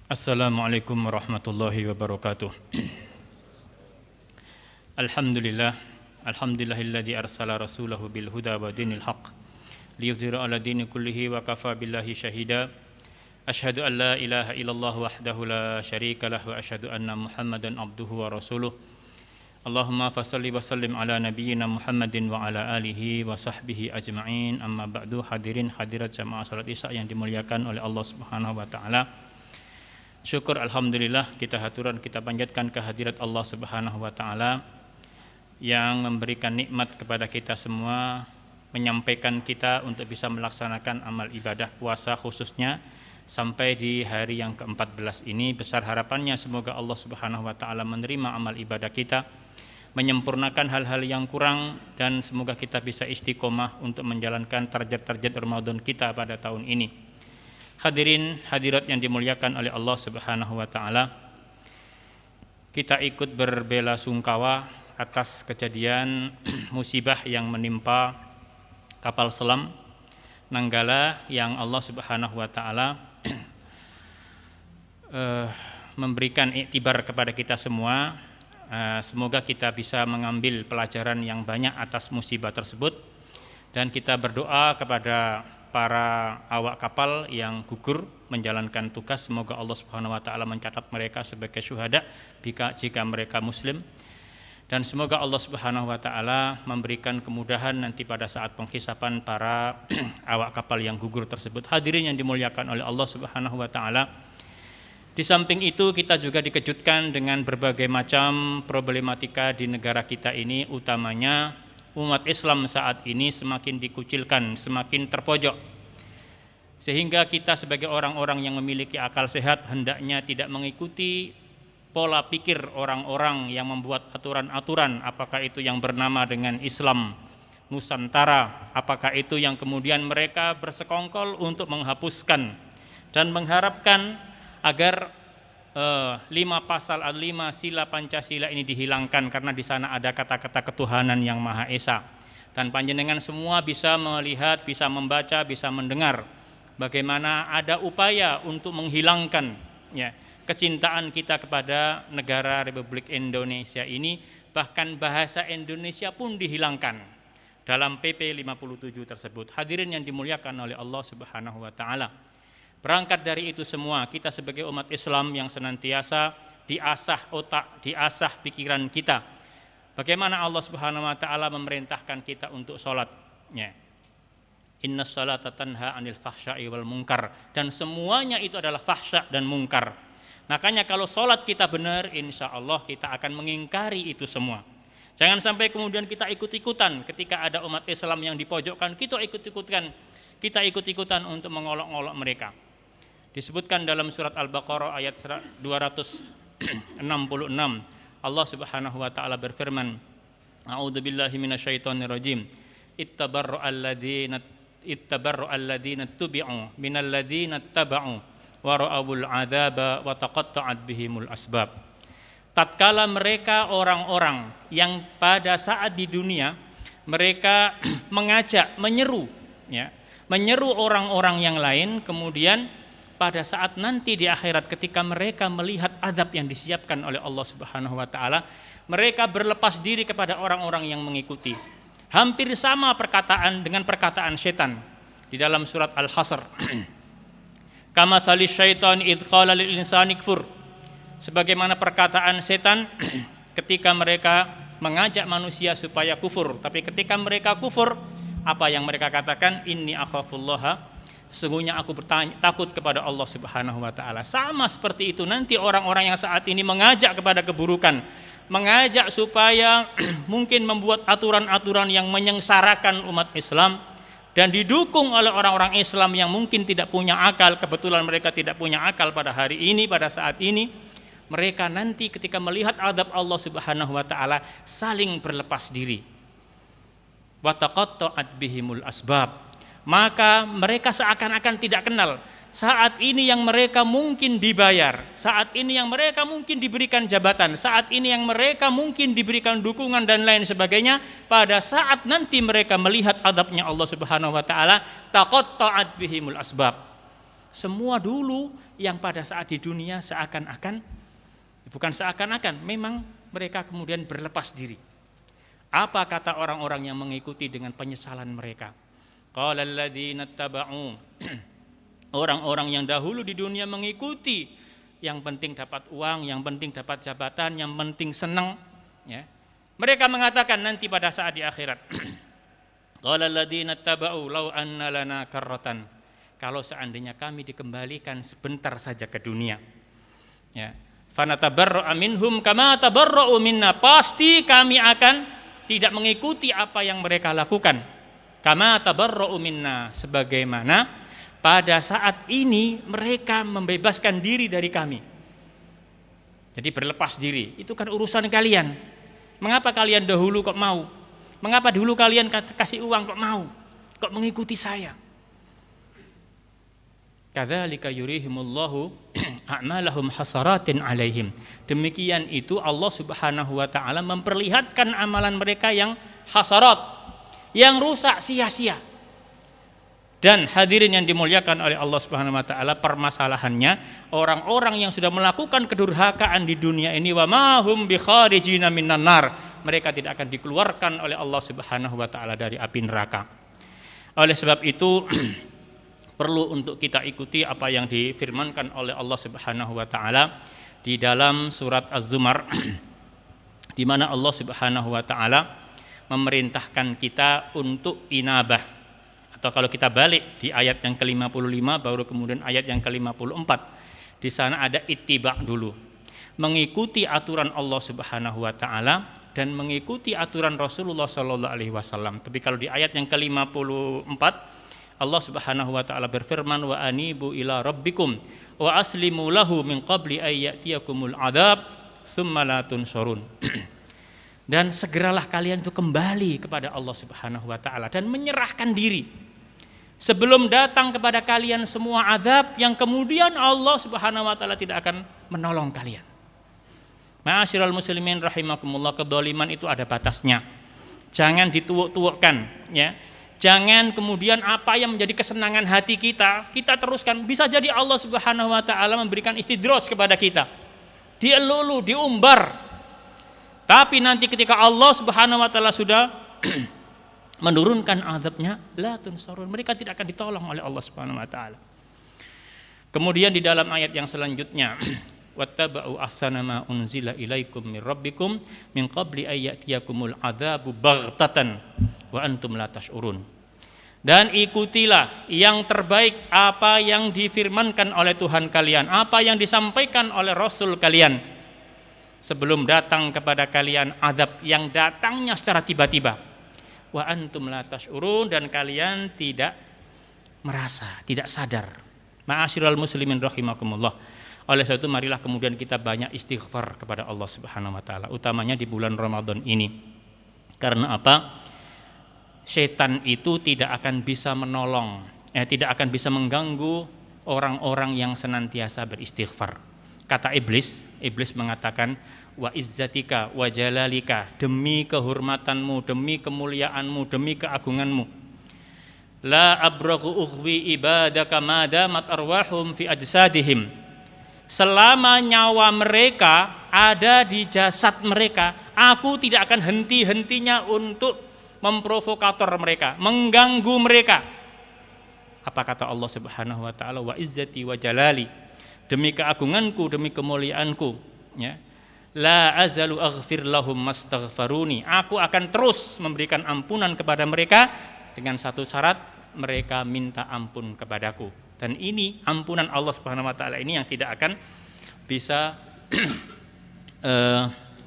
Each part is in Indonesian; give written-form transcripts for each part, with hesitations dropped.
Assalamualaikum warahmatullahi wabarakatuh. Alhamdulillahilladzi arsala rasulahu bil huda wa dinil haqq liyudhhira 'ala dini kullihi wa kafa billahi syahida. Asyhadu an la ilaha illallah wahdahu la syarika lahu wa asyhadu anna Muhammadan abduhu wa rasuluh. Allahumma fashalli wa sallim ala nabiyyina Muhammadin wa ala alihi wa sahbihi ajma'in. Amma ba'du, hadirin hadirat jamaah salat Isya yang dimuliakan oleh Allah Subhanahu wa taala. Syukur alhamdulillah kita panjatkan kehadirat Allah Subhanahu wa taala yang memberikan nikmat kepada kita semua, menyampaikan kita untuk bisa melaksanakan amal ibadah puasa khususnya sampai di hari yang ke-14 ini. Besar harapannya semoga Allah Subhanahu wa taala menerima amal ibadah kita, menyempurnakan hal-hal yang kurang, dan semoga kita bisa istiqomah untuk menjalankan target-target Ramadan kita pada tahun ini. Hadirin hadirat yang dimuliakan oleh Allah Subhanahu wa taala, kita ikut berbelasungkawa atas kejadian musibah yang menimpa kapal selam Nanggala yang Allah Subhanahu wa taala memberikan iktibar kepada kita semua. Semoga kita bisa mengambil pelajaran yang banyak atas musibah tersebut, dan kita berdoa kepada para awak kapal yang gugur menjalankan tugas. Semoga Allah Subhanahu wa taala mencatat mereka sebagai syuhada jika mereka muslim, dan semoga Allah Subhanahu wa taala memberikan kemudahan nanti pada saat penghisapan para awak kapal yang gugur tersebut. Hadirin yang dimuliakan oleh Allah Subhanahu wa taala, di samping itu kita juga dikejutkan dengan berbagai macam problematika di negara kita ini, utamanya umat Islam saat ini semakin dikucilkan, semakin terpojok, sehingga kita sebagai orang-orang yang memiliki akal sehat hendaknya tidak mengikuti pola pikir orang-orang yang membuat aturan-aturan, apakah itu yang bernama dengan Islam Nusantara, apakah itu yang kemudian mereka bersekongkol untuk menghapuskan dan mengharapkan agar 5 pasal 5 sila Pancasila ini dihilangkan, karena di sana ada kata-kata ketuhanan yang Maha Esa. Dan panjenengan semua bisa melihat, bisa membaca, bisa mendengar bagaimana ada upaya untuk menghilangkan kecintaan kita kepada negara Republik Indonesia ini. Bahkan bahasa Indonesia pun dihilangkan dalam PP 57 tersebut. Hadirin yang dimuliakan oleh Allah Subhanahu wa taala, berangkat dari itu semua, kita sebagai umat Islam yang senantiasa diasah otak, diasah pikiran kita, bagaimana Allah Subhanahu wa taala memerintahkan kita untuk sholat. Innas salata tanha 'anil fahsya'i wal munkar, dan semuanya itu adalah fahsya dan mungkar. Makanya kalau sholat kita benar, insya Allah kita akan mengingkari itu semua. Jangan sampai kemudian kita ikut-ikutan ketika ada umat Islam yang dipojokkan, kita ikut-ikutan untuk mengolok-olok mereka. Disebutkan dalam surat Al-Baqarah ayat 266, Allah Subhanahu wa taala berfirman, A'udzubillahi minasyaitonirrajim. Ittabarra'al ladzina tubi'u minal ladzina taba'u wa ra'awul 'adzaba wa taqatta'at bihimul asbab. Tatkala mereka orang-orang yang pada saat di dunia mereka mengajak, menyeru orang-orang yang lain, kemudian pada saat nanti di akhirat ketika mereka melihat azab yang disiapkan oleh Allah Subhanahu wa taala, mereka berlepas diri kepada orang-orang yang mengikuti. Hampir sama perkataan dengan perkataan setan di dalam surat Al-Hasr. Kamatsali syaitan idz qala lil insani kfur. Sebagaimana perkataan setan ketika mereka mengajak manusia supaya kufur, tapi ketika mereka kufur, apa yang mereka katakan? Inni akhafullaha, sesungguhnya aku takut kepada Allah Subhanahu wa taala. Sama seperti itu nanti orang-orang yang saat ini mengajak kepada keburukan, mengajak supaya mungkin membuat aturan-aturan yang menyengsarakan umat Islam, dan didukung oleh orang-orang Islam yang mungkin tidak punya akal. Kebetulan mereka tidak punya akal pada hari ini, pada saat ini. Mereka nanti ketika melihat azab Allah Subhanahu wa taala saling berlepas diri. Wa taqatta'at bihimul asbab. Maka mereka seakan-akan tidak kenal. Saat ini yang mereka mungkin dibayar, saat ini yang mereka mungkin diberikan jabatan, saat ini yang mereka mungkin diberikan dukungan dan lain sebagainya, pada saat nanti mereka melihat azabnya Allah Subhanahu wa taala, taqatta'at bihimul asbab. semua dulu yang pada saat di dunia seakan-akan, bukan seakan-akan, memang mereka kemudian berlepas diri. Apa kata orang-orang yang mengikuti dengan penyesalan mereka? Qala alladzina taba'u, orang-orang yang dahulu di dunia mengikuti, yang penting dapat uang, yang penting dapat jabatan, yang penting senang, ya. Mereka mengatakan nanti pada saat di akhirat, qala alladzina taba'u law anna lana karratan, kalau seandainya kami dikembalikan sebentar saja ke dunia, ya, fanatabarra'u minhum kama tabarra'u minna, pasti kami akan tidak mengikuti apa yang mereka lakukan, kama tabarra'u minna, sebagaimana pada saat ini mereka membebaskan diri dari kami. Jadi berlepas diri, itu kan urusan kalian. Mengapa kalian dahulu kok mau? Mengapa dulu kalian kasih uang kok mau? Kok mengikuti saya? Kadzalika yurihimullahu a'malahum hasaratin alaihim. Demikian itu Allah Subhanahu wa taala memperlihatkan amalan mereka yang hasarat, yang rusak sia-sia. Dan hadirin yang dimuliakan oleh Allah Subhanahu wa taala, permasalahannya orang-orang yang sudah melakukan kedurhakaan di dunia ini, wa ma hum bikharijina minan nar, mereka tidak akan dikeluarkan oleh Allah Subhanahu wa taala dari api neraka. Oleh sebab itu perlu untuk kita ikuti apa yang difirmankan oleh Allah Subhanahu wa taala di dalam surat Az-Zumar, di mana Allah Subhanahu wa taala memerintahkan kita untuk inabah, atau kalau kita balik di ayat yang ke-55 baru kemudian ayat yang ke-54, di sana ada ittiba dulu, mengikuti aturan Allah Subhanahu wa taala dan mengikuti aturan Rasulullah sallallahu alaihi wasallam. Tapi kalau di ayat yang ke-54 Allah Subhanahu wa taala berfirman, wa anibu ila rabbikum wa aslimu lahu min qabli ay ya'tiyakumul adzab tsumma la tunsurun. Dan segeralah kalian itu kembali kepada Allah Subhanahu wa taala dan menyerahkan diri sebelum datang kepada kalian semua azab yang kemudian Allah Subhanahu wa taala tidak akan menolong kalian. Ma'asyiral muslimin rahimakumullah, kedzaliman itu ada batasnya. Jangan dituuk-tuukkan, ya. Jangan kemudian apa yang menjadi kesenangan hati kita teruskan. Bisa jadi Allah Subhanahu wa taala memberikan istidros kepada kita, dielulu, diumbar. Tapi nanti ketika Allah Subhanahu wa taala sudah menurunkan azabnya, la tunsarun, mereka tidak akan ditolong oleh Allah Subhanahu wa taala. Kemudian di dalam ayat yang selanjutnya, wattaba'u ahsana ma unzila ilaikum min rabbikum min qabli ay ya'tiyakumul adzabu baghtatan wa antum la tash'urun. Dan ikutilah yang terbaik apa yang difirmankan oleh Tuhan kalian, apa yang disampaikan oleh Rasul kalian, sebelum datang kepada kalian azab yang datangnya secara tiba-tiba. Wa antum la tash'urun, dan kalian tidak merasa, tidak sadar. Ma'asyiral muslimin rahimakumullah. Oleh sebab itu marilah kemudian kita banyak istighfar kepada Allah Subhanahu wa taala, utamanya di bulan Ramadan ini. Karena apa? Setan itu tidak akan bisa menolong, tidak akan bisa mengganggu orang-orang yang senantiasa beristighfar. Kata iblis mengatakan, wa izzatika wa jalalika, demi kehormatanmu, demi kemuliaanmu, demi keagunganmu, la abraghu ughwi ibadaka madamat arwahum fi ajsadihim, selama nyawa mereka ada di jasad mereka, aku tidak akan henti-hentinya untuk memprovokator mereka, mengganggu mereka. Apa kata Allah Subhanahu wa taala? Wa izzati wa jalali, demi keagunganku, demi kemuliaanku, ya. La azalu aghfir lahum mastaghfaruni, aku akan terus memberikan ampunan kepada mereka dengan satu syarat, mereka minta ampun kepadaku. Dan ini ampunan Allah Subhanahu wa taala ini yang tidak akan bisa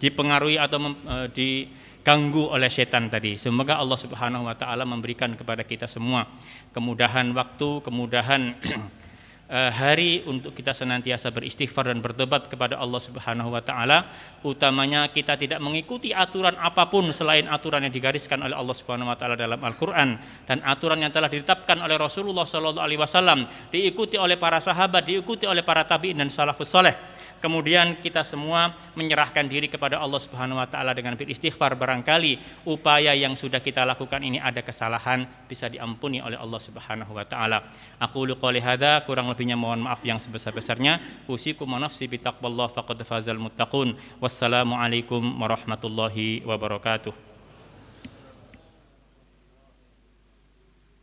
dipengaruhi atau diganggu oleh setan tadi. Semoga Allah Subhanahu wa taala memberikan kepada kita semua kemudahan waktu, kemudahan hari untuk kita senantiasa beristighfar dan bertobat kepada Allah Subhanahu wa taala. Utamanya kita tidak mengikuti aturan apapun selain aturan yang digariskan oleh Allah Subhanahu wa taala dalam Al-Qur'an dan aturan yang telah ditetapkan oleh Rasulullah sallallahu alaihi wasallam, diikuti oleh para sahabat, diikuti oleh para tabi'in dan salafus saleh. kemudian kita semua menyerahkan diri kepada Allah Subhanahu wa taala dengan beristighfar. Barangkali upaya yang sudah kita lakukan ini ada kesalahan, bisa diampuni oleh Allah Subhanahu wa taala. Aqulu qouli hadza, kurang lebihnya mohon maaf yang sebesar-besarnya. Usikum wa nafsi bi taqwallah faqad fazal muttaqun. Wassalamualaikum warahmatullahi wabarakatuh.